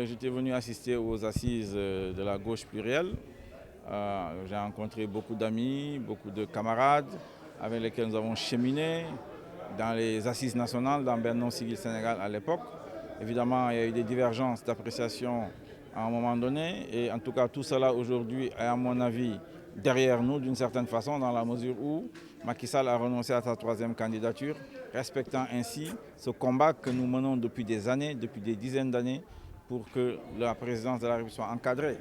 J'étais venu assister aux assises de la gauche plurielle. J'ai rencontré beaucoup d'amis, beaucoup de camarades avec lesquels nous avons cheminé dans les assises nationales, dans Benno Siggil Sénégal à l'époque. Évidemment, il y a eu des divergences d'appréciation à un moment donné. Et en tout cas, tout cela aujourd'hui est, à mon avis, derrière nous d'une certaine façon, dans la mesure où Macky Sall a renoncé à sa troisième candidature, respectant ainsi ce combat que nous menons depuis des années, depuis des dizaines d'années, pour que la présidence de la République soit encadrée.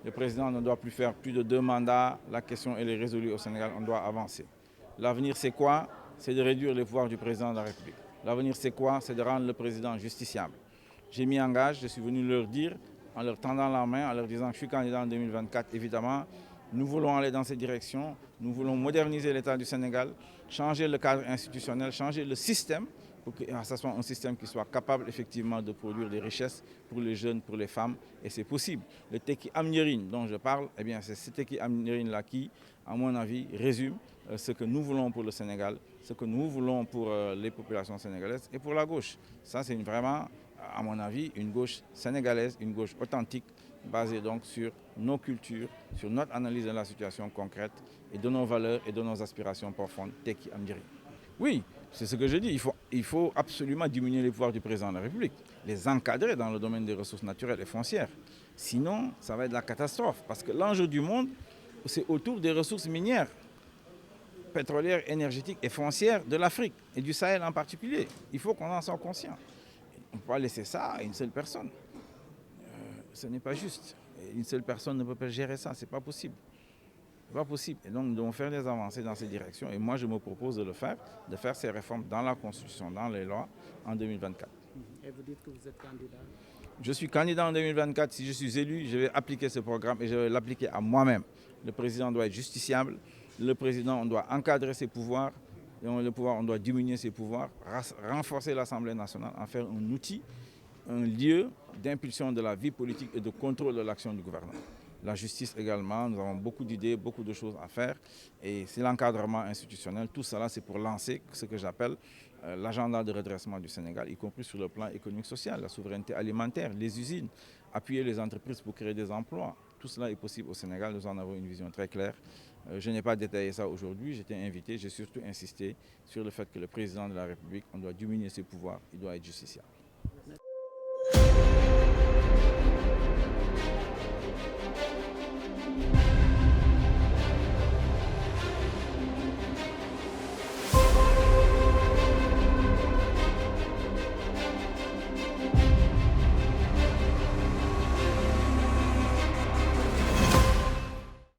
Le président ne doit plus faire plus de 2 mandats. La question elle est résolue au Sénégal, on doit avancer. L'avenir c'est quoi? C'est de réduire les pouvoirs du président de la République. L'avenir c'est quoi? C'est de rendre le président justiciable. J'ai mis en gage, je suis venu leur dire, en leur tendant la main, en leur disant que je suis candidat en 2024, évidemment. Nous voulons aller dans cette direction, nous voulons moderniser l'État du Sénégal, changer le cadre institutionnel, changer le système pour que ce soit un système qui soit capable effectivement de produire des richesses pour les jeunes, pour les femmes, et c'est possible. Le Tekki Amnierine dont je parle, eh bien c'est ce Tekki Amnierine-là qui, à mon avis, résume ce que nous voulons pour le Sénégal, ce que nous voulons pour les populations sénégalaises et pour la gauche. Ça, c'est vraiment, à mon avis, une gauche sénégalaise, une gauche authentique, basée donc sur nos cultures, sur notre analyse de la situation concrète et de nos valeurs et de nos aspirations profondes, Tekki Amnierine. Oui, c'est ce que je dis. Il faut absolument diminuer les pouvoirs du président de la République, les encadrer dans le domaine des ressources naturelles et foncières. Sinon, ça va être la catastrophe. Parce que l'enjeu du monde, c'est autour des ressources minières, pétrolières, énergétiques et foncières de l'Afrique et du Sahel en particulier. Il faut qu'on en soit conscient. On ne peut pas laisser ça à une seule personne. Ce n'est pas juste. Une seule personne ne peut pas gérer ça, ce n'est pas possible. Ce n'est pas possible. Et donc, nous devons faire des avancées dans cette direction. Et moi, je me propose de faire ces réformes dans la Constitution, dans les lois, en 2024. Et vous dites que vous êtes candidat? Je suis candidat en 2024. Si je suis élu, je vais appliquer ce programme et je vais l'appliquer à moi-même. Le président doit être justiciable. Le président, on doit encadrer ses pouvoirs. Et on doit diminuer ses pouvoirs, renforcer l'Assemblée nationale, en faire un outil, un lieu d'impulsion de la vie politique et de contrôle de l'action du gouvernement. La justice également, nous avons beaucoup d'idées, beaucoup de choses à faire. Et c'est l'encadrement institutionnel. Tout cela, c'est pour lancer ce que j'appelle l'agenda de redressement du Sénégal, y compris sur le plan économique social, la souveraineté alimentaire, les usines, appuyer les entreprises pour créer des emplois. Tout cela est possible au Sénégal, nous en avons une vision très claire. Je n'ai pas détaillé ça aujourd'hui, j'étais invité, j'ai surtout insisté sur le fait que le président de la République, on doit diminuer ses pouvoirs, il doit être justiciable.